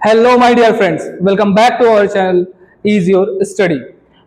Hello my dear friends, welcome back to our channel is your study.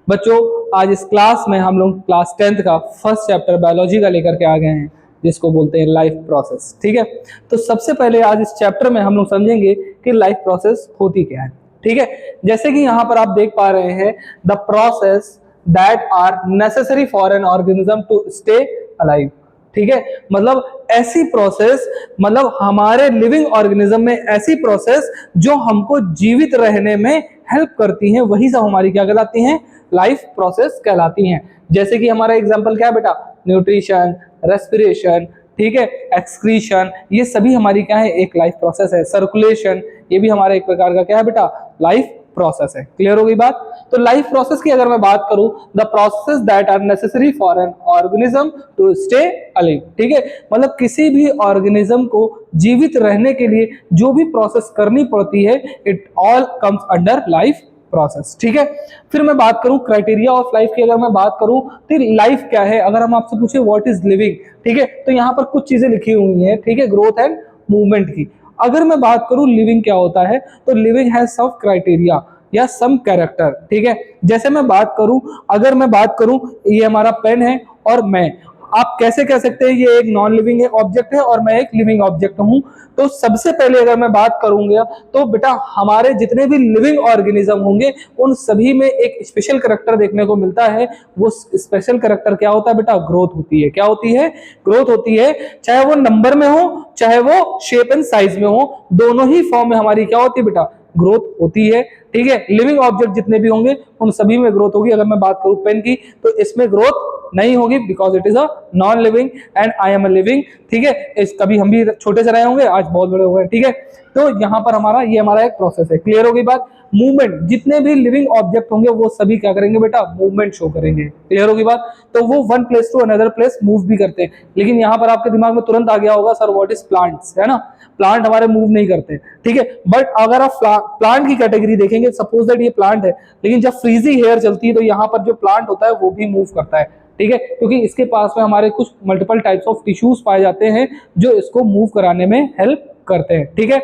बच्चों, आज इस class में हम लोग क्लास 10th का फर्स्ट चैप्टर बायोलॉजी का लेकर के आ गए हैं, जिसको बोलते हैं लाइफ प्रोसेस। ठीक है, तो सबसे पहले आज इस चैप्टर में हम लोग समझेंगे कि लाइफ प्रोसेस होती क्या है। ठीक है, जैसे कि यहाँ पर आप देख पा रहे हैं, the process that are necessary for an organism to stay alive. ठीक है, मतलब ऐसी प्रोसेस, मतलब हमारे लिविंग ऑर्गेनिज्म में ऐसी प्रोसेस जो हमको जीवित रहने में हेल्प करती हैं, वही सब हमारी क्या कहलाती हैं? लाइफ प्रोसेस कहलाती हैं। जैसे कि हमारा एग्जांपल क्या है बेटा? न्यूट्रिशन, रेस्पिरेशन, ठीक है, एक्सक्रीशन, ये सभी हमारी क्या है? एक लाइफ प्रोसेस है। सर्कुलेशन, ये भी हमारा एक प्रकार का क्या है बेटा? लाइफ प्रोसेस है। क्लियर हो गई बात? तो लाइफ प्रोसेस की अगर मैं बात करूं, the process that are necessary for an organism to stay alive. ठीक है, मतलब किसी भी ऑर्गेनिज्म को जीवित रहने के लिए जो भी प्रोसेस करनी पड़ती है, it all comes under life process. ठीक है, फिर मैं बात करूं क्राइटेरिया ऑफ लाइफ की। अगर मैं बात करूं तो लाइफ क्या है, अगर हम आपसे पूछे व्हाट इज लिविंग, ठीक है, तो यहाँ पर कुछ चीजें लिखी हुई हैं, ठीक है, ग्रोथ एंड मूवमेंट की। अगर मैं बात करूं लिविंग क्या होता है, तो लिविंग हैज सम क्राइटेरिया या सम कैरेक्टर। ठीक है, जैसे मैं बात करूं, अगर मैं बात करूं, ये हमारा पेन है और मैं, आप कैसे कह सकते हैं ये एक नॉन लिविंग ऑब्जेक्ट है और मैं एक लिविंग ऑब्जेक्ट हूं? तो सबसे पहले अगर मैं बात करूंगा तो बेटा हमारे जितने भी लिविंग ऑर्गेनिज्म होंगे उन सभी में एक स्पेशल कैरेक्टर देखने को मिलता है। वो स्पेशल कैरेक्टर क्या होता है बेटा? ग्रोथ होती है। क्या होती है? ग्रोथ होती है। चाहे वो नंबर में हो, चाहे वो शेप एंड साइज में हो, दोनों ही फॉर्म में हमारी क्या होती है बेटा? ग्रोथ होती है। ठीक है, लिविंग ऑब्जेक्ट जितने भी होंगे उन सभी में ग्रोथ होगी। अगर मैं बात करूं पेन की, तो इसमें ग्रोथ नहीं होगी, because it is a non living and I am a living. ठीक है, इस कभी हम भी छोटे से रहे होंगे, आज बहुत बड़े हो गए। ठीक है, तो यहाँ पर हमारा ये हमारा एक प्रोसेस है। क्लियर हो गई बात? मूवमेंट, जितने भी लिविंग ऑब्जेक्ट होंगे वो सभी क्या करेंगे बेटा? मूवमेंट शो करेंगे। क्लियर होगी बात? तो वो one place to another place move भी करते हैं। लेकिन यहाँ पर आपके दिमाग में तुरंत आ गया होगा, सर व्हाट इज प्लांट्स, है ना? प्लांट हमारे मूव नहीं करते। ठीक है, बट अगर आप प्लांट की कैटेगरी देखेंगे, सपोज दैट ये प्लांट है, लेकिन जब फ्रीजी हेयर चलती है तो यहाँ पर जो प्लांट होता है वो भी मूव करता है। ठीक है, क्योंकि इसके पास में हमारे कुछ मल्टीपल टाइप्स ऑफ टिश्यूज पाए जाते हैं जो इसको मूव कराने में हेल्प करते हैं। ठीक है,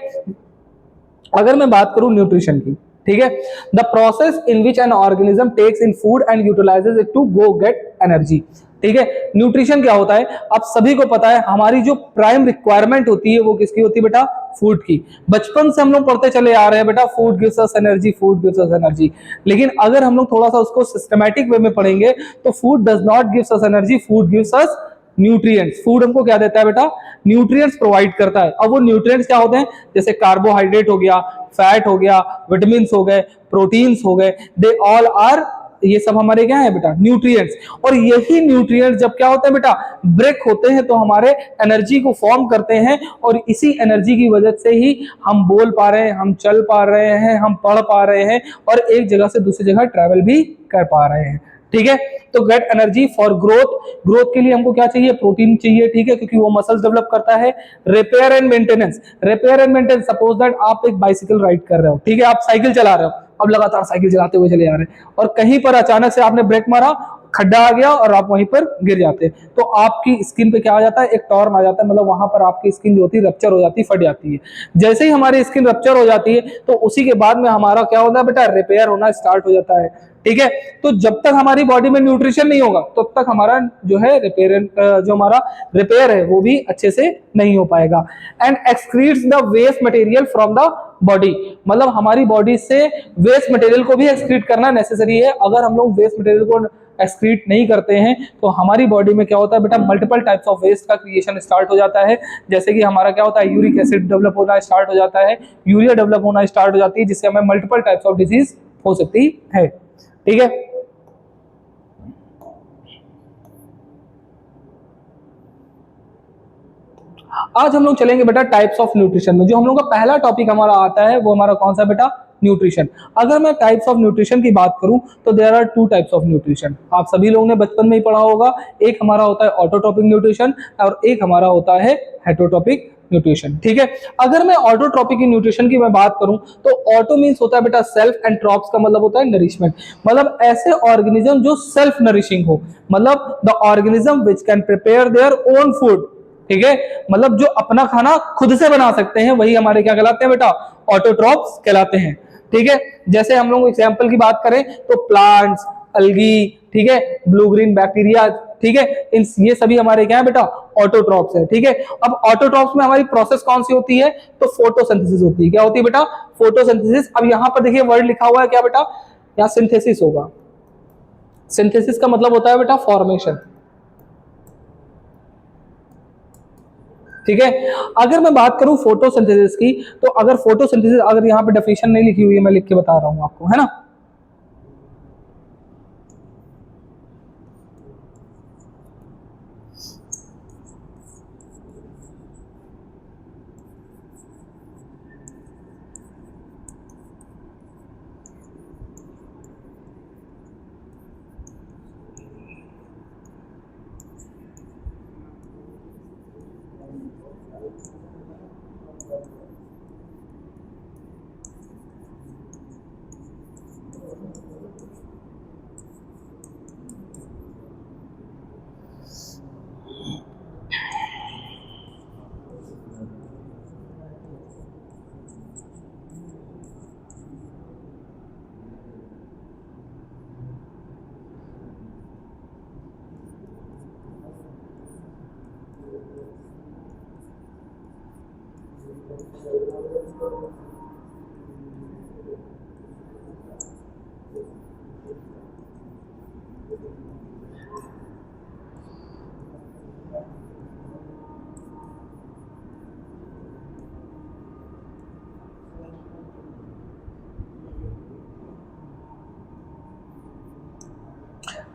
अगर मैं बात करूं न्यूट्रिशन की, ठीक है, the process in which an organism takes in food and utilizes it to go get energy. ठीक है, न्यूट्रिशन क्या होता है? आप सभी को पता है, हमारी जो प्राइम रिक्वायरमेंट होती है वो किसकी होती है बेटा? फूड की। बचपन से हम लोग पढ़ते चले आ रहे हैं बेटा, food gives us energy, food gives us energy. लेकिन अगर हम लोग थोड़ा सा उसको सिस्टमैटिक वे में पढ़ेंगे तो food does not gives us energy, food gives us nutrients. Food हमको क्या देता है बेटा? न्यूट्रिएंट्स प्रोवाइड करता है। अब वो न्यूट्रिएंट्स क्या होते हैं? जैसे कार्बोहाइड्रेट हो गया, फैट हो गया, विटामिन हो गए, प्रोटीन्स हो गए, दे ऑल आर, ये सब हमारे क्या है बेटा? न्यूट्रिएंट्स। और यही न्यूट्रिएंट्स जब क्या होते हैं बेटा? ब्रेक होते हैं तो हमारे एनर्जी को फॉर्म करते हैं, और इसी एनर्जी की वजह से ही हम बोल पा रहे हैं, हम चल पा रहे हैं, हम पढ़ पा रहे हैं, और एक जगह से दूसरी जगह ट्रैवल भी कर पा रहे हैं। ठीक है, तो get energy for growth. Growth के लिए हमको क्या चाहिए? प्रोटीन चाहिए। ठीक है, क्योंकि वो मसल्स डेवलप करता है। Repair and maintenance, repair and maintenance, suppose that आप एक बाइसिकल राइड कर रहे हो, ठीक है, आप साइकिल चला रहे हो, अब लगातार साइकिल चलाते हुए चले जा रहे हैं, और कहीं पर अचानक से आपने ब्रेक मारा, खड्डा आ गया और आप वहीं पर गिर जाते हैं, तो आपकी स्किन पे क्या आ जाता है? एक टॉर्न आ जाता है, मतलब वहां पर आपकी स्किन जो होती है रप्चर हो जाती है, फट जाती है। जैसे ही हमारी स्किन रप्चर हो जाती है तो उसी के बाद में हमारा क्या होता है बेटा? रिपेयर होना स्टार्ट हो जाता है। ठीक है, तो जब तक हमारी बॉडी में न्यूट्रिशन नहीं होगा तब तक हमारा जो है जो हमारा रिपेयर है वो भी अच्छे से नहीं हो पाएगा। And excretes the waste material from the body, मतलब हमारी बॉडी से वेस्ट मटेरियल को भी एक्सक्रीट करना नेसेसरी है। अगर हम लोग वेस्ट मटेरियल को एक्सक्रीट नहीं करते हैं तो हमारी बॉडी में क्या होता है बेटा? मल्टीपल टाइप्स ऑफ वेस्ट का क्रिएशन स्टार्ट हो जाता है। जैसे कि हमारा क्या होता है? यूरिक एसिड डेवलप होना स्टार्ट हो जाता है, यूरिया डेवलप होना स्टार्ट हो जाती है, जिससे हमें मल्टीपल टाइप्स ऑफ डिजीज हो सकती है। ठीक है, आज हम लोग चलेंगे बेटा टाइप्स ऑफ न्यूट्रिशन में। जो हम लोग का पहला टॉपिक हमारा आता है वो हमारा कौन सा बेटा? न्यूट्रिशन। अगर मैं टाइप्स ऑफ न्यूट्रिशन की बात करूं तो there are two types of nutrition. आप सभी लोगों ने बचपन में ही पढ़ा होगा, एक हमारा होता है ऑटोट्रॉपिक न्यूट्रिशन और एक हमारा होता है हेटरोट्रॉपिक न्यूट्रिशन। ठीक है, अगर मैं ऑटोट्रॉपिक न्यूट्रिशन की मैं बात करूं तो ऑटो मींस होता है बेटा सेल्फ, एंड ट्रॉप्स का मतलब होता है नरिशमेंट, मतलब ऐसे ऑर्गेनिज्म जो सेल्फ नरिशिंग हो, मतलब the organism which can prepare their own food. ठीक है, मतलब जो अपना खाना खुद से बना सकते हैं वही हमारे क्या कहलाते हैं बेटा, ऑटोट्रॉप्स कहलाते हैं। ठीक है, जैसे हम लोग एग्जाम्पल की बात करें तो प्लांट्स, अलगी, ठीक है, ब्लू ग्रीन बैक्टीरिया, ठीक है, इन ये सभी हमारे क्या है बेटा, ऑटोट्रॉप्स है। ठीक है, अब ऑटोट्रॉप्स में हमारी प्रोसेस कौन सी होती है, तो फोटोसिंथेसिस होती है। क्या होती है बेटा, फोटोसिंथेसिस। अब यहां पर देखिए वर्ड लिखा हुआ है क्या बेटा, यहां सिंथेसिस होगा। सिंथेसिस का मतलब होता है बेटा फॉर्मेशन। ठीक है, अगर मैं बात करूं फोटोसिंथेसिस की, तो अगर फोटोसिंथेसिस, अगर यहां पे डेफिनेशन नहीं लिखी हुई है, मैं लिख के बता रहा हूं आपको, है ना।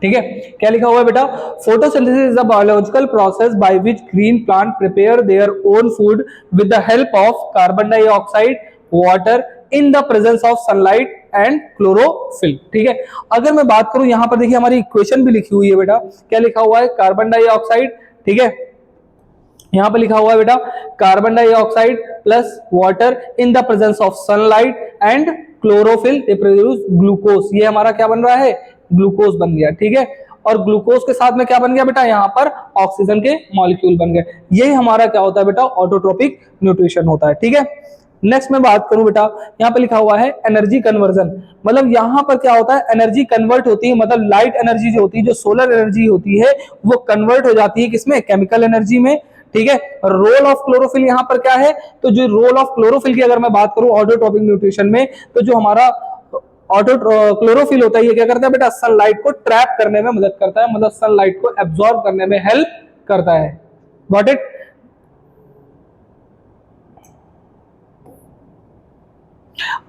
ठीक है, क्या लिखा हुआ है बेटा, photosynthesis is a biological process by which green plant prepare their own food with the help of carbon dioxide, water in the presence of sunlight and chlorophyll. ठीक है, अगर मैं बात करूं यहां पर देखिए हमारी इक्वेशन भी लिखी हुई है बेटा, क्या लिखा हुआ है, कार्बन डाइऑक्साइड, ठीक है, यहां पर लिखा हुआ है बेटा carbon dioxide plus water in the presence of sunlight and chlorophyll they produce glucose. ये हमारा क्या बन रहा है, ग्लूकोज बन गया। ठीक है, और ग्लूकोज के साथ में क्या बन गया बेटा, यहां पर ऑक्सीजन के मॉलिक्यूल बन गए। यही हमारा क्या होता है बेटा, ऑटोट्रोपिक न्यूट्रिशन होता है। ठीक है, नेक्स्ट मैं बात करूं बेटा, यहां पे लिखा हुआ है एनर्जी कन्वर्जन। मतलब यहां पर क्या होता है, एनर्जी कन्वर्ट होती है, मतलब लाइट एनर्जी जो होती है, जो सोलर एनर्जी होती है, वो कन्वर्ट हो जाती है किसमें, केमिकल एनर्जी में। ठीक है, रोल ऑफ क्लोरोफिल यहां पर क्या है, तो जो रोल ऑफ क्लोरोफिल की अगर मैं बात करूं ऑटोट्रोपिक न्यूट्रिशन में, तो जो हमारा ऑटो क्लोरोफिल होता है, ये क्या करता है बेटा, सनलाइट को ट्रैप करने में मदद करता है, मतलब सनलाइट को एब्जॉर्ब करने में हेल्प करता है। Got it.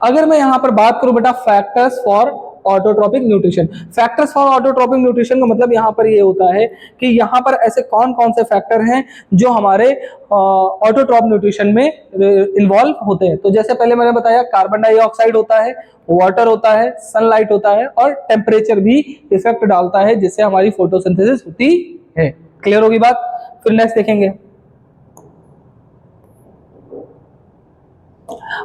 अगर मैं यहां पर बात करूं बेटा factors for autotrophic nutrition, factors for autotrophic nutrition का मतलब यहां पर ये होता है कि यहां पर ऐसे कौन कौन से फैक्टर हैं जो हमारे ऑटोट्रोप न्यूट्रिशन में इन्वॉल्व होते हैं। तो जैसे पहले मैंने बताया, कार्बन डाइऑक्साइड होता है, वाटर होता है, सनलाइट होता है, और टेम्परेचर भी इफेक्ट डालता है, जिससे हमारी फोटोसिंथेसिस होती है। क्लियर होगी बात। फिर नेक्स्ट देखेंगे,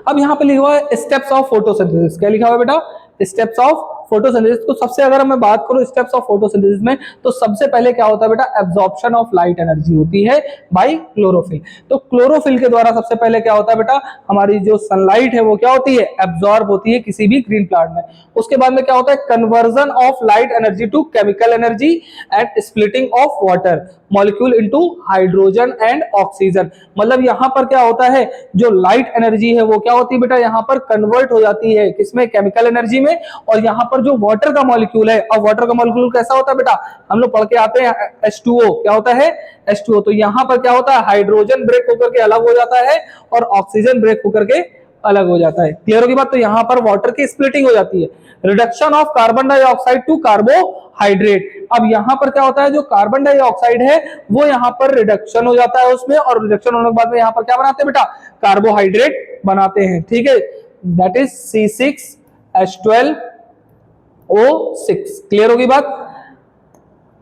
अब यहां पे लिखा हुआ है स्टेप्स ऑफ फोटोसिंथेसिस। क्या लिखा हुआ है बेटा, स्टेप्स ऑफ फोटोसिंथेसिस। तो सबसे अगर मैं बात करूं स्टेप्स ऑफ फोटोसिंथेसिस में, तो सबसे पहले क्या होता है बेटा, एब्जॉर्प्शन ऑफ लाइट एनर्जी होती है बाय क्लोरोफिल। तो क्लोरोफिल के द्वारा सबसे पहले क्या होता है बेटा, हमारी जो सनलाइट है वो क्या होती है, एब्जॉर्ब होती है किसी भी ग्रीन प्लांट में। उसके बाद में क्या होता है, conversion of light energy to chemical energy and splitting of water molecule into hydrogen and oxygen. मतलब यहां पर क्या होता है, जो लाइट एनर्जी है वो क्या होती है बेटा, यहां पर कन्वर्ट हो जाती है किसमें, केमिकल एनर्जी में। और यहां पर जो वाटर का मॉलिक्यूल है, अब वाटर का मॉलिक्यूल कैसा होता है बेटा, हम लोग पढ़ के आते हैं H2O, क्या होता है H2O। तो यहां पर क्या होता है, हाइड्रोजन ब्रेक होकर के अलग हो जाता है और ऑक्सीजन ब्रेक होकर के अलग हो जाता है। क्लियर होगी बात। तो यहां पर वाटर की स्प्लिटिंग हो जाती है, reduction of carbon dioxide to carbohydrate. अब यहां पर क्या होता है, जो कार्बन डाइऑक्साइड है वो यहां पर रिडक्शन हो जाता है उसमें, और रिडक्शन होने के बाद में यहां पर क्या बनाते हैं बेटा, कार्बोहाइड्रेट बनाते हैं। ठीक है, दैट इज C6H12O6। क्लियर होगी बात।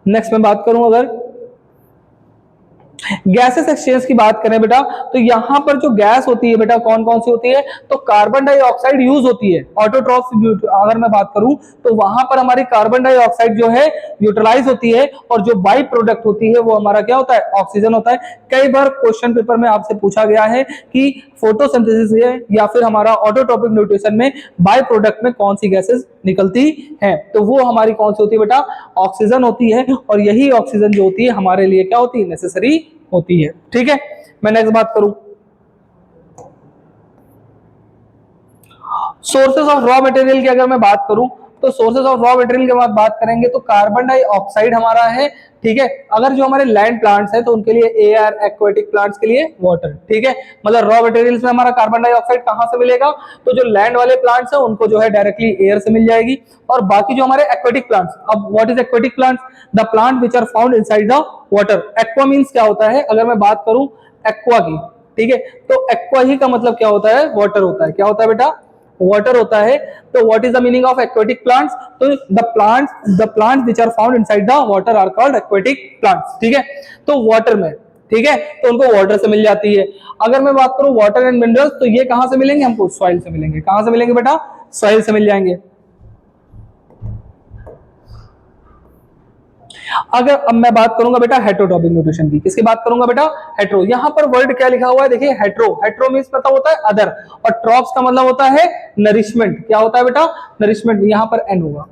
नेक्स्ट मैं बात करूं अगर, गैसेस एक्सचेंज की बात करें बेटा, तो यहां पर जो गैस होती है बेटा कौन कौन सी होती है, तो कार्बन डाइऑक्साइड यूज होती है। ऑटोट्रॉफ्स अगर मैं बात करूं तो वहां पर हमारी कार्बन डाइऑक्साइड जो है यूटिलाइज होती है, और जो बाई प्रोडक्ट होती है वो हमारा क्या होता है, ऑक्सीजन होता है। कई बार क्वेश्चन पेपर में आपसे पूछा गया है कि फोटोसिंथेसिस है या फिर हमारा ऑटोट्रॉपिक न्यूट्रिशन में बाई प्रोडक्ट में कौन सी गैसेस निकलती है, तो वो हमारी कौन सी होती है बेटा, ऑक्सीजन होती है। और यही ऑक्सीजन जो होती है हमारे लिए क्या होती है, नेसेसरी होती है। ठीक है, मैं नेक्स्ट बात करूं, सोर्सेज ऑफ रॉ मटेरियल की अगर मैं बात करूं, तो सोर्सेज ऑफ रॉ मटेरियल के बाद बात करेंगे तो कार्बन डाइऑक्साइड हमारा है। ठीक है, अगर जो हमारे लैंड प्लांट्स है तो उनके लिए एयर, एक्वेटिक प्लांट्स के लिए वाटर। ठीक है, मतलब रॉ मटेरियल्स में हमारा कार्बन डाइऑक्साइड कहां से मिलेगा, तो जो लैंड वाले प्लांट्स है उनको जो है डायरेक्टली एयर से मिल जाएगी। और बाकी जो हमारे एक्वेटिक प्लांट्स, अब what is aquatic plants, the plant which are found inside the water. Aqua means क्या होता है, अगर मैं बात करूं एक्वा की, ठीक है, तो एक्वा ही का मतलब क्या होता है, वाटर होता है। क्या होता है बेटा, वाटर होता है। तो what is the meaning of aquatic plants, तो the plants which are found inside the water are called aquatic plants. ठीक है, तो वाटर में, ठीक है, तो उनको वाटर से मिल जाती है। अगर मैं बात करूं वाटर एंड मिनरल्स, तो ये कहां से मिलेंगे हमको, सॉइल से मिलेंगे। कहां से मिलेंगे बेटा, सॉइल से मिल जाएंगे। अगर अब मैं बात करूंगा बेटा हेट्रोट्रॉपिक न्यूट्रिशन की, किसकी बात करूंगा बेटा, हेट्रो। यहां पर वर्ड क्या लिखा हुआ है, देखिए हेट्रो, हेट्रो मींस पता होता है अदर, और ट्रॉप्स का मतलब होता है नरिशमेंट। क्या होता है बेटा, नरिशमेंट, यहां पर एन होगा,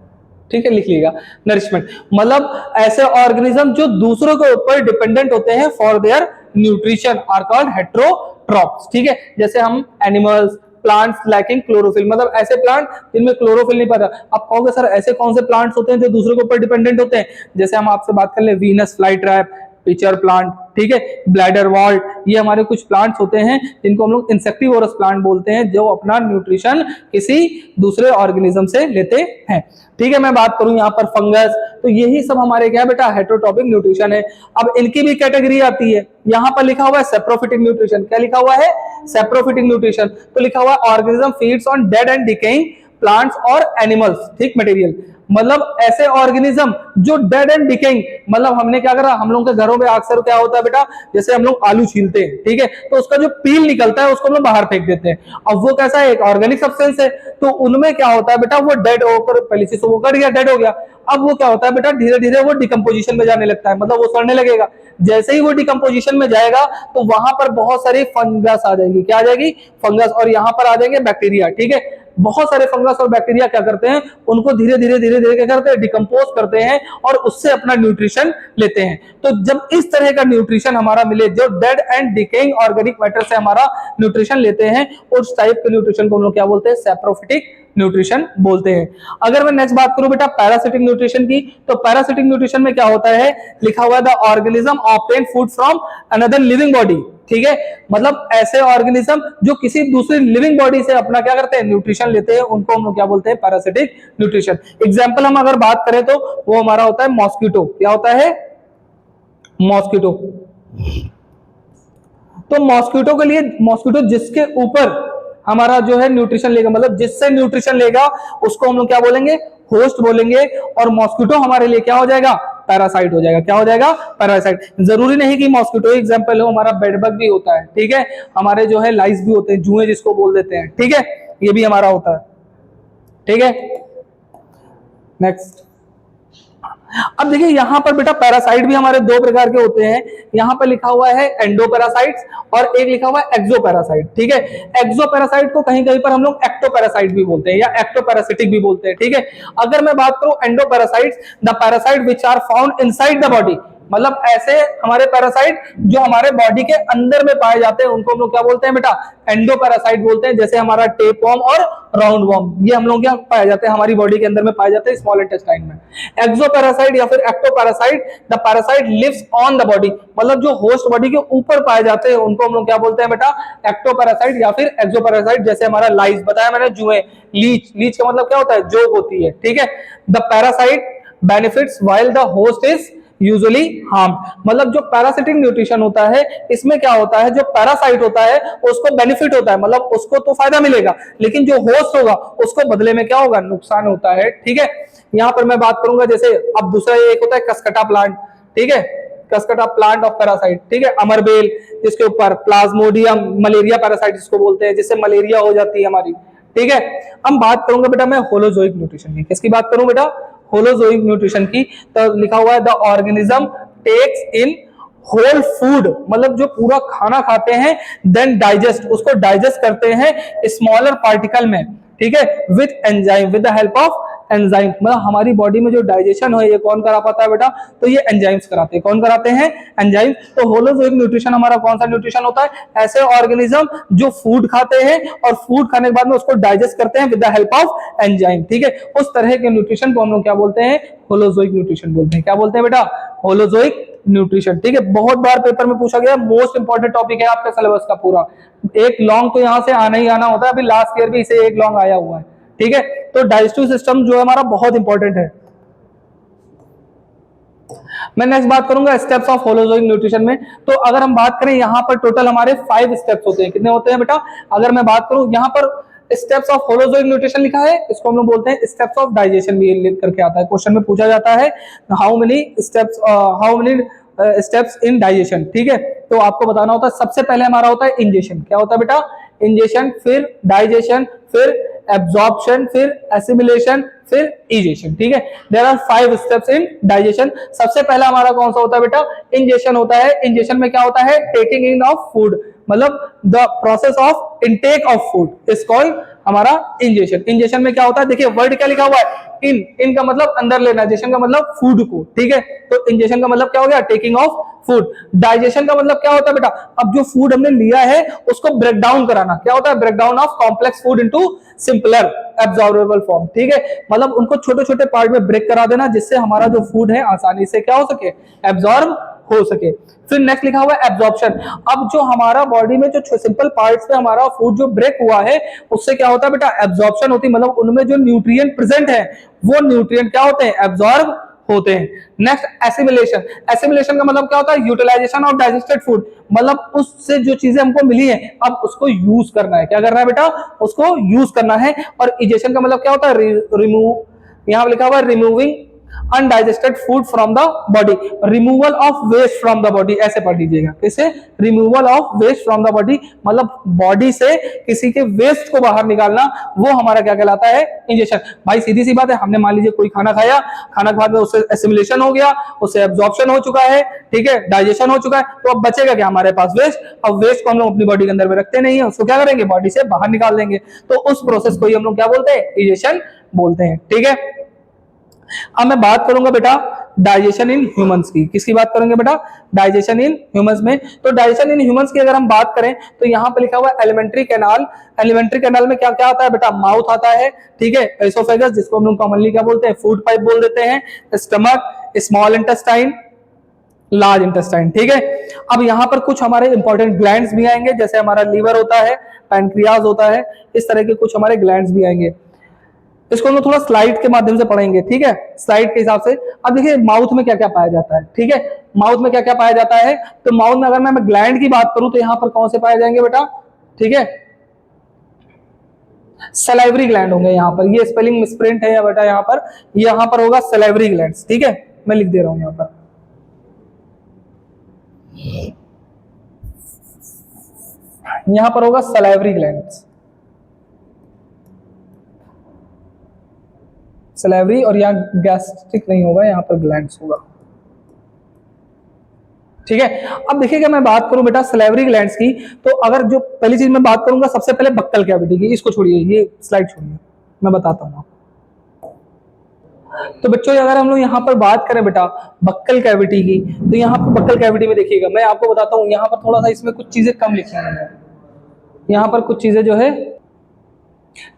ठीक है, लिख लीजिएगा, नरिशमेंट मतलब ऐसे ऑर्गेनिज्म जो दूसरों के ऊपर डिपेंडेंट होते हैं for their nutrition are called heterotrophs. ठीक है, जैसे हम एनिमल्स, प्लांट्स लैकिंग क्लोरोफिल, मतलब ऐसे प्लांट जिनमें क्लोरोफिल नहीं पाता। आप कहोगे सर ऐसे कौन से प्लांट्स होते हैं जो दूसरों के ऊपर डिपेंडेंट होते हैं, जैसे हम आपसे बात कर ले Venus fly trap, pitcher plant, ठीक है, ब्लैडर वॉल्ट, ये हमारे कुछ प्लांट्स होते हैं जिनको हम लोग इंसेक्टिवोरस प्लांट बोलते हैं, जो अपना न्यूट्रिशन किसी दूसरे ऑर्गेनिज्म से लेते हैं। ठीक है, मैं बात करूं यहाँ पर फंगस, तो यही सब हमारे क्या बेटा, हेट्रोट्रॉपिक न्यूट्रिशन है। अब इनकी भी कैटेगरी आती है, यहाँ पर लिखा हुआ है सेप्रोफिटिक न्यूट्रिशन। क्या लिखा हुआ है, सेप्रोफिटिक न्यूट्रिशन, तो लिखा हुआ है organism feeds on dead and decaying plants और एनिमल्स, ठीक मटेरियल, मतलब ऐसे ऑर्गेनिज्म जो डेड एंड डिकेइंग, मतलब हमने क्या करा, हम लोगों के घरों में अक्सर क्या होता है बेटा, जैसे हम लोग आलू छीलते हैं, ठीक है, तो उसका जो पील निकलता है उसको हम लोग बाहर फेंक देते हैं। अब वो कैसा है, एक ऑर्गेनिक सब्सटेंस है, तो उनमें क्या होता है बेटा, वो डेड होकर पहले से वो कट गया, डेड हो गया, अब वो क्या होता है बेटा, धीरे धीरे वो डिकम्पोजिशन में जाने लगता है, मतलब वो सड़ने लगेगा। जैसे ही वो डिकम्पोजिशन में जाएगा तो वहां पर बहुत सारी फंगस आ जाएगी। क्या आ जाएगी, फंगस, और यहाँ पर आ जाएंगे बैक्टीरिया। ठीक है, बहुत सारे फंगस और बैक्टीरिया क्या करते हैं, उनको धीरे धीरे क्या करते हैं, डिकम्पोज करते हैं और उससे अपना न्यूट्रिशन लेते हैं। तो जब इस तरह का न्यूट्रिशन हमारा मिले, जो dead and decaying organic matter से हमारा न्यूट्रिशन लेते हैं, उस टाइप के न्यूट्रिशन को हम लोग क्या बोलते हैं, सेप्रोफिटिक न्यूट्रिशन बोलते हैं। अगर मैं नेक्स्ट बात करूं बेटा पैरासिटिक न्यूट्रिशन की, तो पैरासिटिक न्यूट्रिशन में क्या होता है, लिखा हुआ है the organism obtain food from another living body. ठीक है, मतलब ऐसे ऑर्गेनिज्म जो किसी दूसरी लिविंग बॉडी से अपना क्या करते हैं, न्यूट्रिशन लेते हैं, उनको हम लोग क्या बोलते हैं, पैरासिटिक न्यूट्रिशन। एग्जाम्पल हम अगर बात करें तो वो हमारा होता है मॉस्किटो। क्या होता है, मॉस्किटो। तो मॉस्किटो के लिए, मॉस्किटो जिसके ऊपर हमारा जो है न्यूट्रिशन लेगा, मतलब जिससे न्यूट्रिशन लेगा उसको हम लोग क्या बोलेंगे, होस्ट बोलेंगे। और मॉस्किटो हमारे लिए क्या हो जाएगा, पैरासाइट हो जाएगा। क्या हो जाएगा, पैरासाइट। जरूरी नहीं कि मॉस्किटो एग्जांपल हो, हमारा बेडबग भी होता है, ठीक है, हमारे जो है लाइस भी होते हैं, जुए जिसको बोल देते हैं, ठीक है, ये भी हमारा होता है। ठीक है, नेक्स्ट। अब देखिए यहां पर बेटा पैरासाइट भी हमारे दो प्रकार के होते हैं। यहां पर लिखा हुआ है एंडोपैरासाइट्स और एक लिखा हुआ है एक्सोपैरासाइट। ठीक है, एक्सोपैरासाइट को कहीं कहीं पर हम लोग एक्टोपैरासाइट भी बोलते हैं या एक्टोपैरासिटिक भी बोलते हैं। ठीक है, अगर मैं बात करूं endoparasites, the parasite which are found inside the body, मतलब ऐसे हमारे पैरासाइट जो हमारे बॉडी के अंदर में पाए जाते हैं उनको हम लोग क्या बोलते हैं बेटा, एंडोपैरासाइट बोलते हैं। जैसे हमारा टेपवर्म और राउंड वर्म, ये हम लोग क्या पाए जाते हैं, हमारी बॉडी के अंदर में पाए जाते हैं, स्मॉल इंटेस्टाइन में। एक्सोपैरासाइट या फिर ectoparasite, the parasite lives on the body, मतलब जो होस्ट बॉडी के ऊपर पाए जाते हैं उनको हम लोग क्या बोलते हैं बेटा, एक्टोपैरासाइट या फिर एक्सोपैरासाइट। जैसे हमारा लाइस बताया मैंने, जुए, लीच, लीच का मतलब क्या होता है, जोक होती है। ठीक है, the parasite benefits while the host is usually harm, मतलब जो पैरासिटिक न्यूट्रिशन होता है इसमें क्या होता है, जो पैरासाइट होता है उसको बेनिफिट होता है, मतलब उसको तो फायदा मिलेगा, लेकिन जो होस्ट होगा उसको बदले में क्या होगा, नुकसान होता है। ठीक है, यहां पर मैं बात करूंगा जैसे अब दूसरा एक होता है कसकटा प्लांट। ठीक है, कस्कटा प्लांट ऑफ पैरासाइट, ठीक है, अमरबेल जिसके ऊपर, प्लाज्मोडियम मलेरिया पैरासाइट जिसको बोलते हैं, जिससे मलेरिया हो जाती है हमारी, ठीक है। हम बात करूंगा बेटा मैं होलोजोइक न्यूट्रिशन की, किसकी बात करूं बेटा, होलोजोइक न्यूट्रिशन की। तो लिखा हुआ है the organism takes in whole food, मतलब जो पूरा खाना खाते हैं, देन डाइजेस्ट, उसको डाइजेस्ट करते हैं स्मॉलर पार्टिकल में, ठीक है, with enzyme, with the help of enzyme, मतलब हमारी बॉडी में जो डाइजेशन है ये कौन करा पाता है बेटा, तो ये एंजाइम्स कराते हैं। कौन कराते हैं, एंजाइम। तो होलोजोइक न्यूट्रिशन हमारा कौन सा न्यूट्रिशन होता है, ऐसे ऑर्गेनिज्म जो फूड खाते हैं और फूड खाने के बाद में उसको डाइजेस्ट करते हैं with the help of enzyme, ठीक है, उस तरह के न्यूट्रिशन को हम लोग क्या बोलते हैं, होलोजोइक न्यूट्रिशन बोलते हैं। क्या बोलते हैं बेटा, होलोजोइक न्यूट्रिशन, ठीक है। बहुत बार पेपर में पूछा गया, मोस्ट इंपॉर्टेंट टॉपिक है आपके सिलेबस का पूरा, एक लॉन्ग तो यहां से आना ही आना होता है, अभी लास्ट ईयर भी इसे एक लॉन्ग आया हुआ है, ठीक है। तो डाइजेस्टिव सिस्टम जो है हमारा बहुत इंपॉर्टेंट है। मैं नेक्स्ट बात करूंगा स्टेप्स ऑफ होलोजोइक न्यूट्रिशन में। तो अगर हम बात करें यहाँ पर टोटल हमारे 5 स्टेप्स होते हैं। कितने होते हैं बेटा, अगर मैं बात करूं यहाँ पर स्टेप्स ऑफ होलोजोइक न्यूट्रिशन लिखा है, इसको हम लोग बोलते हैं स्टेप्स ऑफ डाइजेशन भी लिख करके आता है, क्वेश्चन में पूछा जाता है how many steps in digestion, ठीक है। तो आपको बताना होता है सबसे पहले हमारा होता है इंजेशन। क्या होता है बेटा, इंजेशन, फिर डाइजेशन, फिर एब्जॉर्प्शन, फिर एसिमिलेशन, फिर इजेशन, ठीक है। There are 5 steps in digestion. सबसे पहला हमारा कौन सा होता है बेटा, इंजेशन होता है। इंजेशन में क्या होता है, टेकिंग इन ऑफ फूड, मतलब the process of intake of food is called हमारा इंजेशन। इंजेशन में क्या होता है, देखिए वर्ड क्या लिखा हुआ है, इन का मतलब अंदर लेना, जेशन का मतलब फूड को, ठीक है। तो इंजेशन का मतलब क्या हो गया, टेकिंग ऑफ फूड। डाइजेशन का मतलब क्या होता है बेटा, अब जो फूड हमने लिया है उसको ब्रेक डाउन कराना। क्या होता है, break down of complex food into simpler absorbable form, ठीक है, मतलब उनको छोटे छोटे पार्ट में ब्रेक करा देना, जिससे हमारा जो फूड है आसानी से क्या हो सके, एब्जॉर्ब हो सके। फिर नेक्स्ट लिखा हुआ है एब्जॉर्प्शन। अब जो हमारा बॉडी में जो सिंपल पार्ट्स पे हमारा फूड जो ब्रेक हुआ है उससे क्या होता है बेटा, एब्जॉर्प्शन होती है, मतलब उनमें जो न्यूट्रिएंट प्रेजेंट है वो न्यूट्रिएंट क्या होते हैं, एब्जॉर्ब होते हैं। Next assimilation. एसिमिलेशन का मतलब क्या होता है, यूटिलाइजेशन ऑफ डाइजेस्टेड फूड, मतलब उससे जो चीजें हमको मिली है अब उसको यूज करना है। क्या करना है बेटा, उसको यूज करना है। और इजेशन का मतलब क्या होता है, रिमूव, यहां पर लिखा हुआ है removing undigested food from the body, removal of waste from the body, ऐसे पढ़ लीजिएगा। कैसे, removal of waste from the body, मतलब बॉडी से किसी के वेस्ट को बाहर निकालना, वो हमारा क्या कहलाता है, इंजेक्शन। भाई सीधी सी बात है, हमने मान लीजिए कोई खाना खाया, खाना खाने में उससे एसिमिलेशन हो गया, उससे एब्जॉर्प्शन हो चुका है, ठीक है, डाइजेशन हो चुका है, तो अब बचेगा क्या हमारे पास, वेस्ट। अब वेस्ट को हम लोग अपनी बॉडी के अंदर में रखते नहीं है, उसको क्या करेंगे, बॉडी से बाहर निकाल देंगे। तो उस प्रोसेस को ही हम लोग क्या बोलते हैं, इंजेक्शन बोलते हैं, ठीक है। अब मैं बात करूंगा बेटा डाइजेशन इन ह्यूमंस की। किसकी बात करेंगे बेटा, डाइजेशन इन ह्यूमंस में। तो डाइजेशन इन ह्यूमंस की अगर हम बात करें तो यहां पे लिखा हुआ है एलिमेंट्री कैनाल। एलिमेंट्री कैनाल में क्या क्या आता है बेटा, माउथ आता है, ठीक है, एसोफेगस जिसको हम लोग कॉमनली क्या बोलते हैं, फूड पाइप बोल देते हैं, stomach, small intestine, large intestine, ठीक है। अब यहां पर कुछ हमारे इंपॉर्टेंट ग्लैंड्स भी आएंगे, जैसे हमारा लीवर होता है, पैनक्रियाज होता है, इस तरह के कुछ हमारे ग्लैंड्स भी आएंगे। इसको हम लोग थोड़ा स्लाइड के माध्यम से पढ़ेंगे, ठीक है, स्लाइड के हिसाब से। अब देखिए माउथ में क्या क्या पाया जाता है, ठीक है, माउथ में क्या क्या पाया जाता है। तो माउथ में अगर मैं ग्लैंड की बात करूं तो यहां पर कौन से पाए जाएंगे बेटा, ठीक है, सलाइवरी ग्लैंड होंगे यहां पर। ये स्पेलिंग मिसप्रिंट है या बेटा, यहां पर होगा सलाइवरी ग्लैंड्स, ठीक है, मैं लिख दे रहा हूं यहां पर। यहां पर होगा सलाइवरी ग्लैंड्स, सलाइवरी, और यहाँ गैस्ट्रिक नहीं होगा, यहाँ पर ग्लैंड्स होगा, ठीक है। अब देखिएगा मैं बात करूं बेटा सलाइवरी ग्लैंड्स की, तो अगर जो पहली चीज मैं बात करूंगा सबसे पहले बक्कल कैविटी की, इसको छोड़िए, ये स्लाइड छोड़िए, मैं बताता हूं। तो बच्चों अगर हम लोग यहाँ पर बात करें बेटा बक्कल कैविटी की, तो यहाँ पर बक्कल कैविटी में देखिएगा मैं आपको बताता हूँ, यहाँ पर थोड़ा सा इसमें कुछ चीजें कम लिखी हैं, यहाँ पर कुछ चीजें जो है,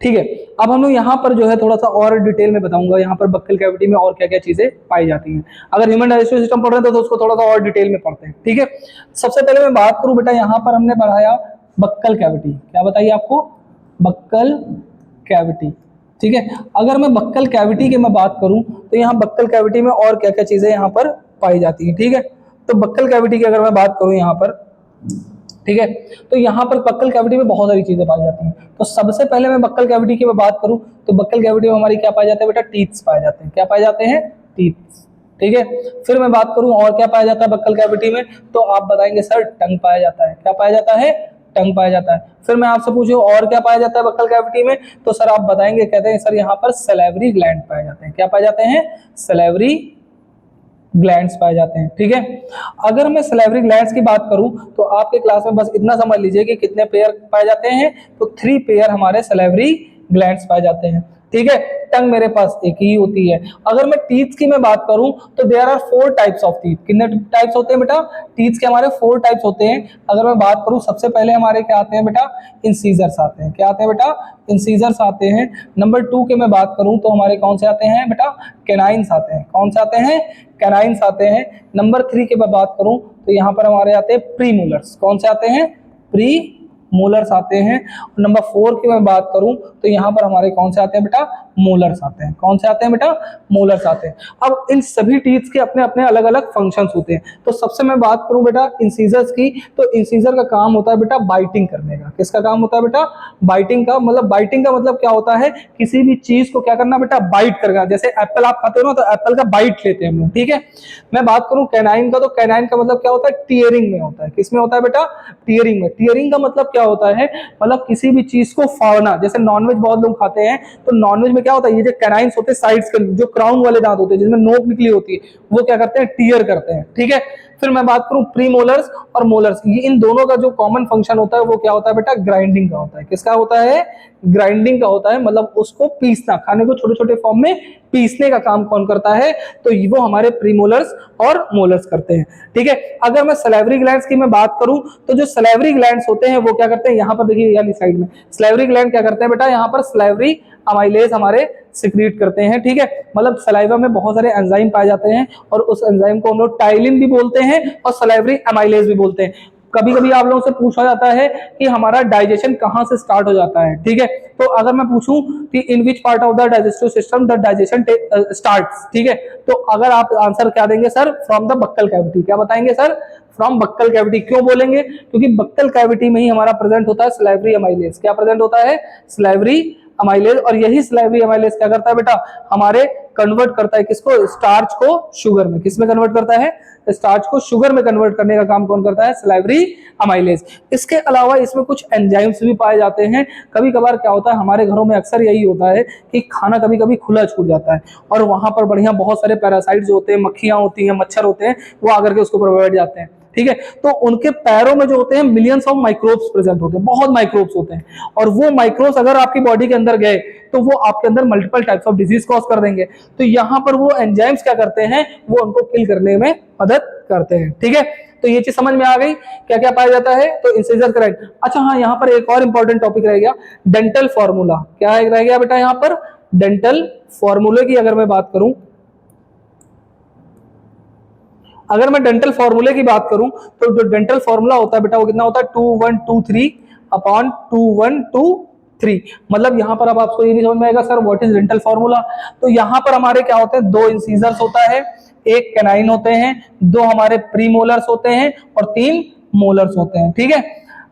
ठीक है। अब हम लोग यहाँ पर जो है थोड़ा सा और डिटेल में बताऊंगा यहाँ पर बक्कल कैविटी में और क्या क्या चीजें पाई जाती हैं। अगर ह्यूमन डाइजेस्टिव सिस्टम पढ़ रहे हैं तो उसको थोड़ा सा और डिटेल में पढ़ते हैं, ठीक है। सबसे पहले मैं बात करूं बेटा, यहाँ पर हमने पढ़ाया बक्कल कैविटी, क्या बताइए आपको, बक्कल कैविटी, ठीक है। अगर मैं बक्कल कैविटी की मैं बात करूं तो यहाँ बक्कल कैविटी में और क्या क्या चीजें यहाँ पर पाई जाती है, ठीक है। तो बक्कल कैविटी की अगर मैं बात करूं यहाँ पर, ठीक है, तो यहाँ पर बक्कल कैविटी में बहुत सारी चीजें पाई जाती हैं। तो सबसे पहले मैं बक्कल कैविटी की मैं बात करूं तो बक्कल कैविटी में हमारी क्या पाए जाते हैं बेटा, टीथ्स पाए जाते हैं। क्या पाए जाते हैं, टीथ्स, ठीक है। फिर मैं बात करूं और क्या पाया जाता है बक्कल कैविटी में, तो आप बताएंगे सर टंग पाया जाता है। क्या पाया जाता है? टंग पाया जाता है। फिर मैं आपसे पूछूं और क्या पाया जाता है बक्कल कैविटी में, तो सर आप बताएंगे, कहते हैं सर यहाँ पर सलेवरी ग्लैंड पाए जाते हैं। क्या पाए जाते हैं? सलेवरी ग्लैंड्स पाए जाते हैं। ठीक है। अगर मैं सलेवरी ग्लैंड्स की बात करूं तो आपके क्लास में बस इतना समझ लीजिए कि कितने पेयर पाए जाते हैं, तो 3 पेयर हमारे सलेवरी ग्लैंड्स पाए जाते हैं। ठीक है। टंग मेरे पास एक ही होती है। अगर मैं टीथ की मैं बात करूं तो there are 4 types of teeth. कितने टाइप्स होते हैं बेटा? टीथ के हमारे 4 टाइप्स होते हैं। अगर मैं बात करूं सबसे पहले हमारे क्या आते हैं बेटा? इंसीजर्स आते हैं। क्या आते हैं बेटा? इंसीजर्स आते हैं। नंबर 2 के मैं बात करूं तो हमारे कौन से आते हैं बेटा? कैनाइन्स आते हैं। कौन से आते हैं? कैनाइन्स आते हैं। नंबर 3 की मैं बात करूं तो यहाँ पर हमारे आते हैं प्रीमोलर्स। कौन से आते हैं? प्री मोलर्स आते हैं। नंबर 4 की मैं बात करूं तो यहाँ पर हमारे कौन से आते हैं बेटा? मोलर्स आते हैं। कौन से आते हैं बेटा? मोलर्स आते हैं। अब इन सभी टीथ के अपने अपने अलग अलग फंक्शंस होते हैं। तो सबसे मैं बात करूं बेटा इंसीजर्स की, तो इंसीजर का काम होता है बेटा बाइटिंग करने का। किसका काम होता है बेटा? बाइटिंग का। मतलब बाइटिंग का मतलब क्या होता है? किसी भी चीज को क्या करना बेटा? बाइट करना। जैसे एप्पल आप खाते हो ना, तो एप्पल का बाइट लेते हैं हम लोग। ठीक है। मैं बात करूं कैनाइन का, तो कैनाइन का मतलब क्या होता है? टीयरिंग में होता है। किसमें होता है बेटा? टीयरिंग में। टीयरिंग का मतलब क्या होता है? मतलब किसी भी चीज को फाड़ना। जैसे नॉनवेज बहुत लोग खाते हैं, तो नॉनवेज में क्या होता है? ये जो कैनाइन्स होते हैं साइड्स के, जो क्राउन वाले दांत होते हैं जिसमें नोक निकली होती है, वो क्या करते हैं? टीयर करते हैं। ठीक है। फिर मैं बात करूं प्रीमोलर्स और मोलर्स, ये इन दोनों का जो कॉमन फंक्शन होता है वो क्या होता है बेटा? ग्राइंडिंग का होता है। किसका होता है? ग्राइंडिंग का होता है। मतलब उसको पीसना, खाने को छोटे छोटे फॉर्म में पीसने का काम कौन करता है? तो वो हमारे प्रीमोलर्स और मोलर्स करते हैं। ठीक है। अगर मैं सलेवरी ग्लैंड्स की मैं बात करूं तो जो सलेवरी ग्लैंड्स होते हैं वो क्या करते हैं? यहाँ पर देखिए वाली साइड में सलेवरी ग्लैंड क्या करते हैं बेटा? यहाँ पर सलेवरी अमाइलेज हमारे सिक्रीट करते हैं। ठीक है। मतलब सलाइवा में बहुत सारे एंजाइम पाए जाते हैं और उस एंजाइम को हम लोग टाइलिन भी बोलते हैं और सलाइवरी अमाइलेज भी बोलते हैं। कभी कभी आप लोगों से पूछा जाता है कि हमारा डाइजेशन कहां से स्टार्ट हो जाता है। ठीक है। तो अगर मैं पूछूं कि in which part of the digestive system the digestion starts, ठीक है, तो अगर आप आंसर क्या देंगे sir? From the buccal cavity. क्या बताएंगे सर? From buccal cavity. क्यों बोलेंगे? क्योंकि बक्कल कैविटी में ही हमारा प्रेजेंट होता है सलाइवरी अमाइलेज। क्या प्रेजेंट होता है? Salivary amylase. और यही सलाइवरी अमाइलेज क्या करता है बेटा? हमारे कन्वर्ट करता है किसको? स्टार्च को शुगर में। किस में कन्वर्ट करता है? स्टार्च को शुगर में कन्वर्ट करने का काम कौन करता है? Salivary amylase. इसके अलावा इसमें कुछ एंजाइम्स भी पाए जाते हैं। कभी कभार क्या होता है हमारे घरों में अक्सर यही होता है कि खाना कभी कभी खुला छूट जाता है और वहां पर बढ़िया बहुत सारे पैरासाइट्स होते हैं, मक्खियां होती हैं, मच्छर होते हैं, वो आकर के उसके ऊपर बैठ जाते हैं। ठीक है। तो उनके पैरों में जो होते हैं मिलियंस ऑफ माइक्रोब्स प्रेजेंट होते हैं, बहुत माइक्रोब्स होते हैं, और वो माइक्रोब्स अगर आपकी बॉडी के अंदर गए तो वो आपके अंदर multiple types of disease cause कर देंगे। तो यहां पर वो एंजाइम्स क्या करते हैं? वो उनको किल करने में मदद करते हैं। ठीक है। तो ये चीज समझ में आ गई क्या क्या पाया जाता है? तो इंसिजर करेक्ट। अच्छा हाँ, यहाँ पर एक और इंपॉर्टेंट टॉपिक रह गया, डेंटल फॉर्मूला। क्या रह गया बेटा यहाँ पर? डेंटल फॉर्मूले की अगर मैं बात करूं, अगर मैं डेंटल फॉर्मूले की बात करूं तो जो डेंटल फॉर्मूला होता है बेटा वो कितना होता है? 2123 अपॉन 2123। मतलब यहां पर अब आपको ये नहीं समझ में आएगा sir what is dental formula. तो यहां पर हमारे क्या होते हैं? 2 इंसीजर्स होता है, 1 कैनाइन होते हैं, 2 हमारे प्रीमोलर्स होते हैं और 3 मोलर्स होते हैं। ठीक है।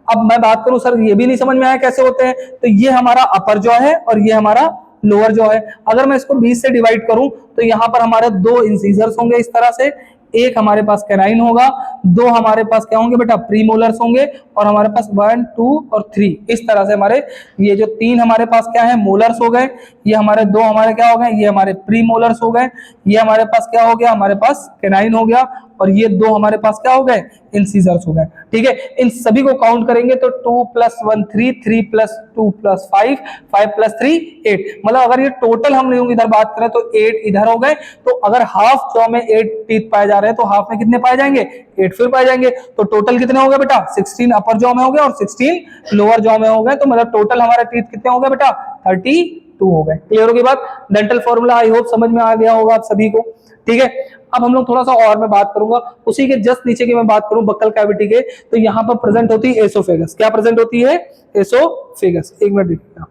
अब मैं बात करूं सर ये भी नहीं समझ में आया कैसे होते हैं, तो ये हमारा अपर जॉ है और ये हमारा लोअर जॉ है। अगर मैं इसको 20 से डिवाइड करूं तो यहां पर हमारे 2 इंसीजर्स होंगे इस तरह से, 1 हमारे पास कैनाइन होगा, 2 हमारे पास क्या होंगे बेटा? प्रीमोलर्स होंगे, और हमारे पास 1 2 और 3 इस तरह से हमारे ये जो 3 हमारे पास क्या है? मोलर्स हो गए, ये हमारे 2 हमारे क्या हो गए? ये हमारे प्रीमोलर्स हो गए, ये हमारे पास क्या हो गया? हमारे पास कैनाइन हो गया, और ये 2 हमारे पास क्या हो गए? इंसीजर्स हो गए। ठीक है। इन सभी को काउंट करेंगे तो 2 + 1 3, 3 + 2 + 5, 5 + 3 8। मतलब अगर ये टोटल हम लोग इधर बात करें तो 8 इधर हो गए। तो अगर हाफ जॉ में 8 टीथ पाए जा रहे हैं तो हाफ में कितने पाए जाएंगे? 8 फिर पाए जाएंगे। तो टोटल कितने हो गए बेटा? 16 अपर जॉ में हो गए और 16 लोअर जॉ में हो गए। तो मतलब टोटल हमारे टीथ कितने हो गए बेटा? 32 हो गए। क्लियर होगी बात? डेंटल फॉर्मूला आई होप समझ में आ गया होगा आप सभी को। ठीक है। अब हम लोग थोड़ा सा और मैं बात करूंगा उसी के जस्ट नीचे की मैं बात करूं बक्कल कैविटी के, तो यहां पर प्रेजेंट होती है एसोफेगस। क्या प्रेजेंट होती है? एसोफेगस। एक मिनट देखिएगा,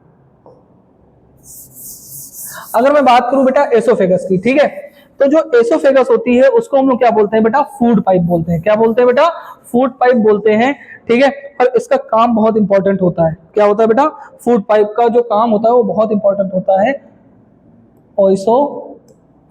अगर मैं बात करूं बेटा एसोफेगस की, ठीक है, तो जो एसोफेगस होती है उसको हम लोग क्या बोलते हैं बेटा? फूड पाइप बोलते हैं। क्या बोलते हैं बेटा? फूड पाइप बोलते हैं। ठीक है। और इसका काम बहुत इंपॉर्टेंट होता है। क्या होता है बेटा? फूड पाइप का जो काम होता है वो बहुत इंपॉर्टेंट होता है, ओइसो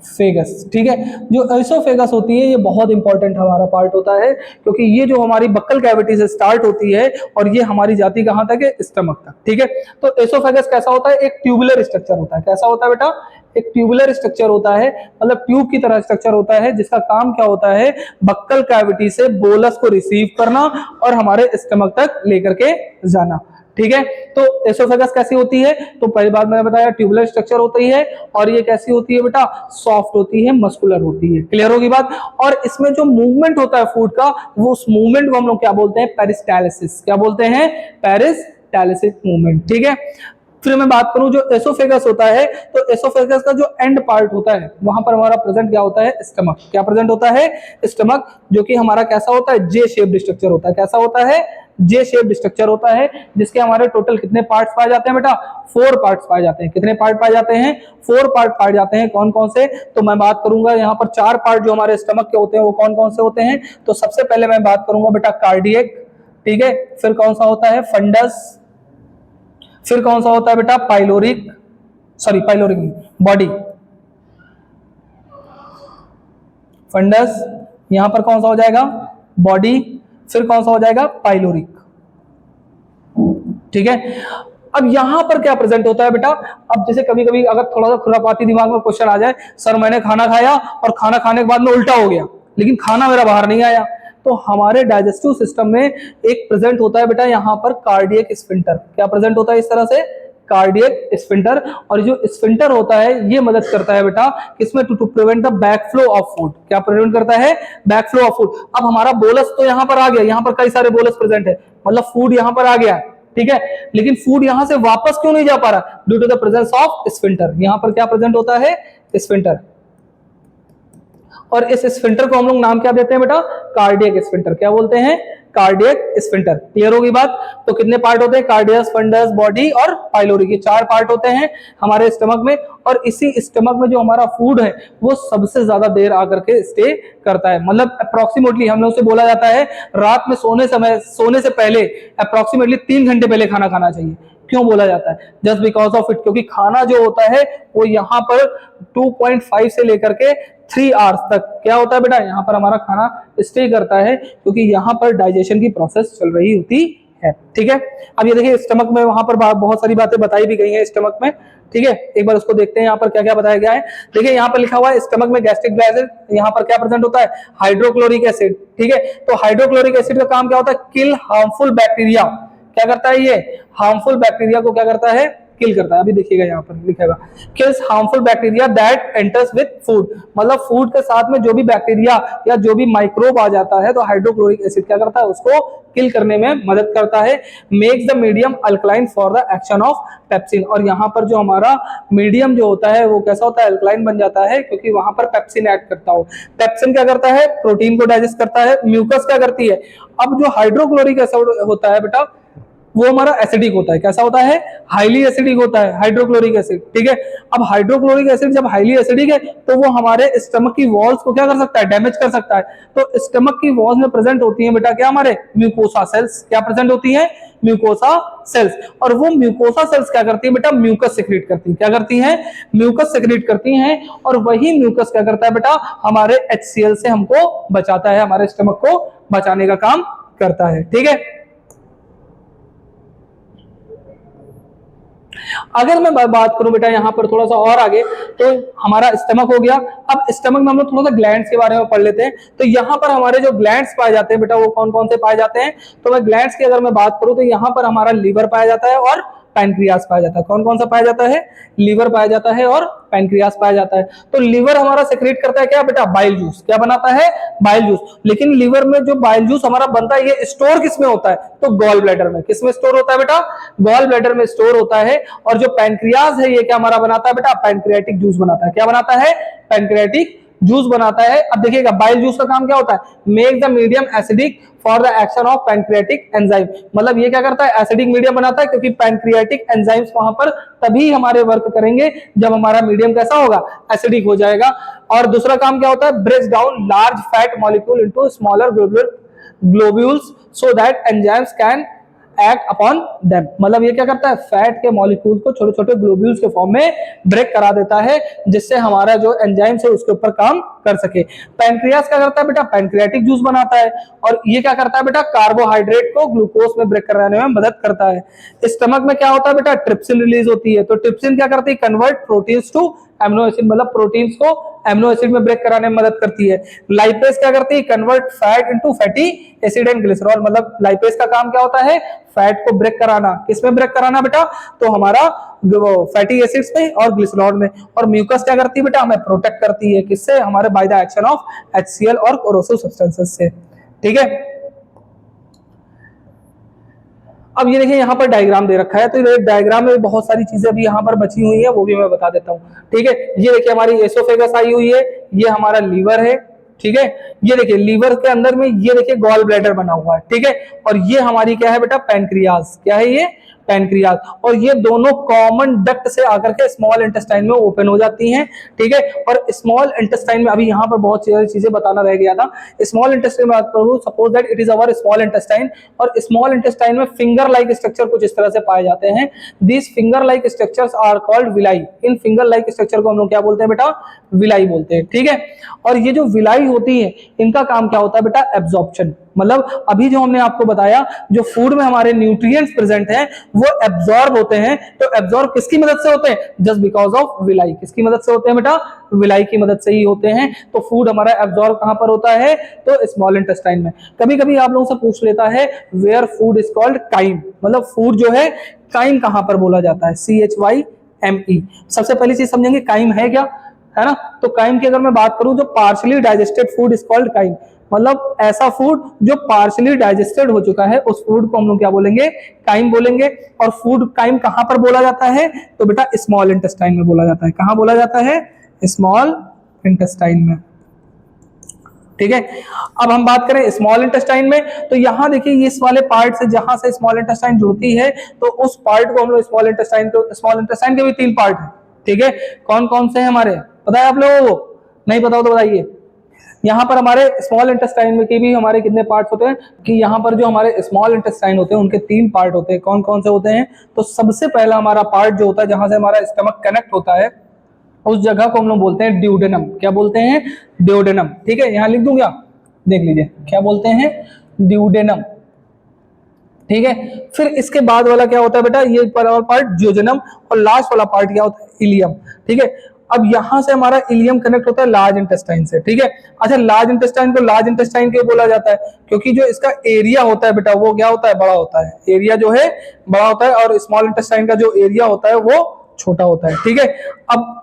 फेगस। ठीक है, जो एसोफेगस होती है ये बहुत इंपॉर्टेंट हमारा पार्ट होता है, क्योंकि ये जो हमारी बक्कल कैविटी से स्टार्ट होती है और ये हमारी जाती कहां तक है, स्टमक तक। ठीक है, तो एसोफेगस कैसा होता है, एक ट्यूबुलर स्ट्रक्चर होता है। कैसा होता है बेटा, एक ट्यूबुलर स्ट्रक्चर होता है, मतलब ट्यूब की तरह स्ट्रक्चर होता है, जिसका काम क्या होता है, बक्कल कैविटी से बोलस को रिसीव करना और हमारे स्टमक तक लेकर के जाना। ठीक है, तो एसोफेगस कैसी होती है, तो पहली बात मैंने बताया ट्यूबुलर स्ट्रक्चर होती है, और ये कैसी होती है बेटा, सॉफ्ट होती है, मस्कुलर होती है। क्लियर होगी बात। और इसमें जो मूवमेंट होता है फूड का, वो उस मूवमेंट को हम लोग क्या बोलते हैं, पेरिस्टालिसिस। क्या बोलते हैं, पेरिस्टालिसिस मूवमेंट। ठीक है, फिर मैं बात करूं जो एसोफेगस होता है, तो एसोफेगस का जो एंड पार्ट होता है वहां पर हमारा प्रेजेंट क्या होता है, स्टमक। क्या प्रेजेंट होता है, स्टमक, जो कि हमारा कैसा होता है, जे शेप्ड स्ट्रक्चर होता है। कैसा होता है, जे शेप्ड स्ट्रक्चर होता है, जिसके हमारे टोटल कितने पार्ट्स पाए जाते हैं बेटा, 4 पार्ट्स पाए जाते हैं। कितने पार्ट पाए जाते हैं, 4 पार्ट पाए जाते हैं। कौन कौन से, तो मैं बात करूंगा यहाँ पर 4 पार्ट जो हमारे स्टमक के होते हैं वो कौन कौन से होते हैं। तो सबसे पहले मैं बात करूंगा बेटा कार्डियक। ठीक है, फिर कौन सा होता है, फंडस, फिर कौन सा होता है बेटा, pyloric, sorry pyloric body, fundus, यहां पर कौन सा हो जाएगा, बॉडी, फिर कौन सा हो जाएगा, पाइलोरिक। ठीक है, अब यहां पर क्या प्रेजेंट होता है बेटा, अब जैसे कभी कभी अगर थोड़ा सा खुरापाती दिमाग में क्वेश्चन आ जाए, सर मैंने खाना खाया और खाना खाने के बाद में उल्टा हो गया, लेकिन खाना मेरा बाहर नहीं आया, तो हमारे डाइजेस्टिव सिस्टम में एक प्रेजेंट होता है बेटा यहाँ पर कार्डियक स्फिंक्टर। क्या प्रेजेंट होता है इस तरह से, कार्डियक स्फिंक्टर। और जो स्फिंक्टर होता है ये मदद करता है बेटा किसमें, to prevent the back flow of food. क्या प्रिवेंट करता है, बैक फ्लो ऑफ फूड। अब हमारा बोलस तो यहाँ पर आ गया, यहाँ पर कई सारे बोलस प्रेजेंट है, मतलब फूड यहाँ पर आ गया, ठीक है, लेकिन फूड यहां से वापस क्यों नहीं जा पा रहा, due to the presence of sphincter. यहां पर क्या प्रेजेंट होता है, स्फिंक्टर। और इस स्फिंक्टर को हम लोग नाम क्या देते हैं बेटा, कार्डियक स्फिंक्टर। क्या बोलते हैं, कार्डियक स्फिंक्टर। क्लियर होगी बात। तो कितने पार्ट होते हैं, कार्डियस, फंडस, बॉडी और पाइलोरिक, ये 4 पार्ट होते हैं हमारे स्टमक में। और इसी स्टमक में जो हमारा फूड है वो सबसे ज्यादा देर आकर के स्टे करता है, मतलब अप्रोक्सीमेटली हम लोग से बोला जाता है रात में सोने से पहले अप्रोक्सीमेटली 3 घंटे पहले खाना खाना चाहिए। क्यों बोला जाता है, जस्ट बिकॉज ऑफ इट, क्योंकि खाना जो होता है वो यहाँ पर 2.5 से लेकर के 3 आवर्स तक क्या होता है बेटा, यहाँ पर हमारा खाना स्टे करता है, क्योंकि यहाँ पर डाइजेशन की प्रोसेस चल रही होती है। ठीक है, अब ये देखिए स्टमक में वहां पर बहुत सारी बातें बताई भी गई हैं स्टमक में। ठीक है, एक बार उसको देखते हैं यहाँ पर क्या क्या बताया गया है। देखिए यहाँ पर लिखा हुआ है स्टमक में गैस्ट्रिक एसिड, यहाँ पर क्या प्रेजेंट होता है, हाइड्रोक्लोरिक एसिड। ठीक है, तो हाइड्रोक्लोरिक एसिड का काम क्या होता है, किल हार्मफुल बैक्टीरिया। क्या करता है ये, हार्मफुल बैक्टीरिया को क्या करता है, किल करता है। अभी देखिएगा यहाँ पर लिखेगा kills harmful bacteria that enters with food, मतलब फूड के साथ में जो भी बैक्टीरिया या जो भी माइक्रोब आ जाता है तो हाइड्रोक्लोरिक एसिड क्या करता है, उसको किल करने में मदद करता है। Makes the medium alkaline for the action of pepsin, और यहाँ पर जो हमारा मीडियम जो होता है वो कैसा होता है, अल्कलाइन बन जाता है, क्योंकि वहां पर पेप्सिन ऐड करता हो। पेप्सिन क्या करता है, प्रोटीन को डाइजेस्ट करता है। म्यूकस क्या करती है, अब जो हाइड्रोक्लोरिक एसिड होता है बेटा वो हमारा एसिडिक होता है। कैसा होता है, हाईली एसिडिक होता है हाइड्रोक्लोरिक एसिड। ठीक है, अब हाइड्रोक्लोरिक एसिड जब हाईली एसिडिक है तो वो हमारे स्टमक की वॉल्स को क्या कर सकता है, डैमेज कर सकता है। तो स्टमक की वॉल्स में प्रेजेंट होती है बेटा क्या, हमारे म्यूकोसा सेल्स। क्या प्रेजेंट होती है, म्यूकोसा सेल्स। और वो म्यूकोसा सेल्स क्या करती है बेटा, म्यूकस सेक्रेट करती है। क्या करती हैं, म्यूकस सेक्रेट करती हैं, और वही म्यूकस क्या करता है बेटा, हमारे HCl से हमको बचाता है, हमारे स्टमक को बचाने का काम करता है। ठीक है, अगर मैं बात करूं बेटा यहाँ पर थोड़ा सा और आगे, तो हमारा स्टमक हो गया। अब स्टमक में हम लोग थोड़ा सा ग्लैंड्स के बारे में पढ़ लेते हैं। तो यहाँ पर हमारे जो ग्लैंड्स पाए जाते हैं बेटा वो कौन कौन से पाए जाते हैं, तो मैं ग्लैंड्स की अगर मैं बात करूं तो यहाँ पर हमारा लीवर पाया जाता है और पैनक्रियास पाया जाता है। कौन कौन सा पाया जाता है, लीवर पाया जाता है और पैनक्रियास पाया जाता है। तो लीवर हमारा सेक्रेट करता है क्या बेटा, बाइल जूस। क्या बनाता है, बाइल जूस। लेकिन लीवर में जो बाइल जूस हमारा बनता है ये स्टोर किसमें होता है, तो गॉल ब्लैडर में। किसमें स्टोर होता है बेटा, गॉल ब्लैडर में स्टोर होता है। और जो पैनक्रियास है ये क्या हमारा बनाता है बेटा, पैनक्रियाटिक जूस बनाता है। क्या बनाता है, पैनक्रियाटिक जूस बनाता है। अब देखिएगा बाइल जूस का काम क्या होता है, make the medium acidic for the action of pancreatic enzyme, मतलब ये क्या करता है, एसिडिक मीडियम बनाता है, क्योंकि पैनक्रियाटिक एंजाइम्स वहां पर तभी हमारे वर्क करेंगे जब हमारा मीडियम कैसा होगा, एसिडिक हो जाएगा। और दूसरा काम क्या होता है, break down large fat molecule into smaller globules so that act upon them, मतलब ये क्या करता है, फैट के मॉलिक्यूल्स को छोटे छोटे ग्लोब्यूल्स के फॉर्म में ब्रेक करा देता है, जिससे हमारा जो एंजाइम्स है उसके ऊपर काम कर सके। पैनक्रियास क्या करता है बेटा, पैनक्रियाटिक जूस बनाता है, और ये क्या करता है बेटा, कार्बोहाइड्रेट को ग्लूकोज में ब्रेक कराने में मदद करता है। स्टमक में क्या होता है बेटा, ट्रिप्सिन रिलीज होती है, तो ट्रिप्सिन क्या करती है, convert proteins to amino acid, मतलब प्रोटीन्स को एमिनो एसिड में ब्रेक कराने में मदद करती है। लाइपेज क्या करती है, convert fat into fatty acid and glycerol, मतलब लाइपेज का काम क्या होता है, फैट को ब्रेक कराना। किसमें ब्रेक कराना बेटा, तो हमारा फैटी एसिड्स में और ग्लिसरॉल में। और म्यूकस क्या करती है बेटा, हमें प्रोटेक्ट करती है, किससे, हमारे by the action of HCl और कोरोसिव सब्सटेंसेस से। ठीक है, अब ये देखिए यहाँ पर डायग्राम दे रखा है, तो ये डायग्राम में बहुत सारी चीजें भी यहाँ पर बची हुई है, वो भी मैं बता देता हूँ। ठीक है, ये देखिए हमारी एसोफेगस आई हुई है, ये हमारा लीवर है। ठीक है, ये देखिए लीवर के अंदर में ये देखिए गॉल ब्लैडर बना हुआ है। ठीक है, और ये हमारी क्या है बेटा, पैनक्रियाज, क्या है ये, पैनक्रियाज, और ये दोनों कॉमन डक्ट से आकर के स्मॉल इंटेस्टाइन में ओपन हो जाती हैं। ठीक है, और स्मॉल इंटेस्टाइन में अभी यहाँ पर बहुत सारी चीजें बताना रह गया था। स्मॉल इंटेस्टाइन में बात करूँ, suppose that it is our small intestine, और स्मॉल इंटेस्टाइन में फिंगर लाइक स्ट्रक्चर कुछ इस तरह से पाए जाते हैं। This finger like structures are called villi. इन फिंगर लाइक स्ट्रक्चर को हम लोग क्या बोलते हैं बेटा, विलाई बोलते हैं। ठीक है, और ये जो विलाई होती है, इनका काम क्या होता है बेटा, एब्जॉर्प्शन, मतलब अभी जो हमने आपको बताया, जो फूड में हमारे न्यूट्रिएंट्स प्रेजेंट हैं वो एब्जॉर्ब होते हैं, तो एब्जॉर्ब किसकी मदद से होते हैं, जस्ट बिकॉज ऑफ विलाई। किसकी मदद से होते हैं बेटा, विलाई की मदद से ही होते हैं। तो फूड हमारा एब्जॉर्ब कहां पर होता है, तो स्मॉल इंटेस्टाइन में। कभी कभी आप लोगों से पूछ लेता है where food is called chyme, मतलब फूड जो है काइम कहां पर बोला जाता है, CHYME। सबसे पहली चीज समझेंगे काइम है क्या, है ना। तो काइम की अगर मैं बात करूं, जो partially digested food is called chyme, मतलब ऐसा फूड जो पार्शली डाइजेस्टेड हो चुका है, उस फूड को हम लोग क्या बोलेंगे, काइम बोलेंगे। और फूड काइम कहां पर बोला जाता है, तो बेटा स्मॉल इंटेस्टाइन में बोला जाता है। कहां बोला जाता है, स्मॉल इंटेस्टाइन में। ठीक है, अब हम बात करें स्मॉल इंटेस्टाइन में, तो यहां देखिए इस वाले पार्ट से जहां से स्मॉल इंटेस्टाइन जुड़ती है, तो उस पार्ट को हम लोग स्मॉल इंटेस्टाइन, तो स्मॉल इंटेस्टाइन के भी 3 पार्ट है। ठीक है, कौन कौन से हैं हमारे, पता है आप लोगों को, नहीं पता हो तो बताइए। यहाँ पर हमारे स्मॉल इंटेस्टाइन में के भी हमारे कितने पार्ट्स होते हैं, कि यहाँ पर जो हमारे स्मॉल इंटेस्टाइन होते हैं उनके 3 पार्ट होते हैं। कौन कौन से होते हैं, तो सबसे पहला हमारा पार्ट जो होता है, जहां से हमारा स्टमक कनेक्ट होता है, उस जगह को हम लोग बोलते हैं ड्यूडेनम। क्या बोलते हैं, ड्यूडेनम। ठीक है, यहां लिख दूं क्या, देख लीजिए, क्या बोलते हैं, ड्यूडेनम। ठीक है, फिर इसके बाद वाला क्या होता है बेटा, ये पार्ट जियोजेनम, और लास्ट वाला पार्ट क्या होता है, इलियम। ठीक है, अब यहां से हमारा इलियम कनेक्ट होता है लार्ज इंटेस्टाइन से। ठीक है, अच्छा लार्ज इंटेस्टाइन को लार्ज इंटेस्टाइन क्यों बोला जाता है, क्योंकि जो इसका एरिया होता है बेटा, वो क्या होता है, बड़ा होता है। एरिया जो है बड़ा होता है, और स्मॉल इंटेस्टाइन का जो एरिया होता है वो छोटा होता है। ठीक है, अब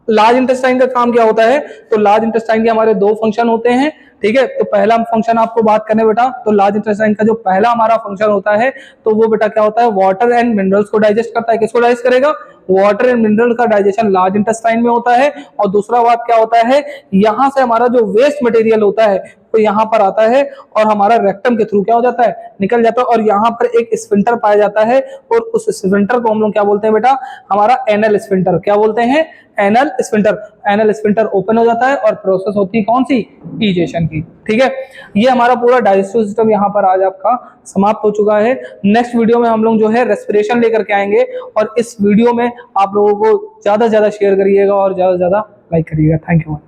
लार्ज इंटेस्टाइन का काम क्या होता है, तो लार्ज इंटेस्टाइन के हमारे 2 फंक्शन होते हैं। ठीक है, तो पहला फंक्शन आपको बात करने बेटा, तो लार्ज इंटेस्टाइन का जो पहला हमारा फंक्शन होता है, तो वो बेटा क्या होता है, वाटर एंड मिनरल्स को डाइजेस्ट करता है। किसको डाइजेस्ट करेगा, वाटर एंड मिनरल का डाइजेशन लार्ज इंटेस्टाइन में होता है। और दूसरा बात क्या होता है, यहां से हमारा जो वेस्ट मटेरियल होता है तो यहाँ पर आता है, और हमारा रेक्टम के थ्रू क्या हो जाता है, निकल जाता है, और यहाँ पर एक स्फिंक्टर पाया जाता है, और उस स्फिंक्टर को हम लोग क्या बोलते हैं बेटा, हमारा एनल स्फिंक्टर। क्या बोलते हैं, anal sphincter. Anal sphincter open हो जाता है, और प्रोसेस होती है कौन सी, ईजेशन की। ठीक है, ये हमारा पूरा डाइजेस्टिव सिस्टम यहाँ पर आज आपका समाप्त हो चुका है। नेक्स्ट वीडियो में हम लोग जो है रेस्पिरेशन लेकर के आएंगे, और इस वीडियो में आप लोगों को ज्यादा से ज्यादा शेयर करिएगा और ज्यादा से ज्यादा लाइक करिएगा। Thank you.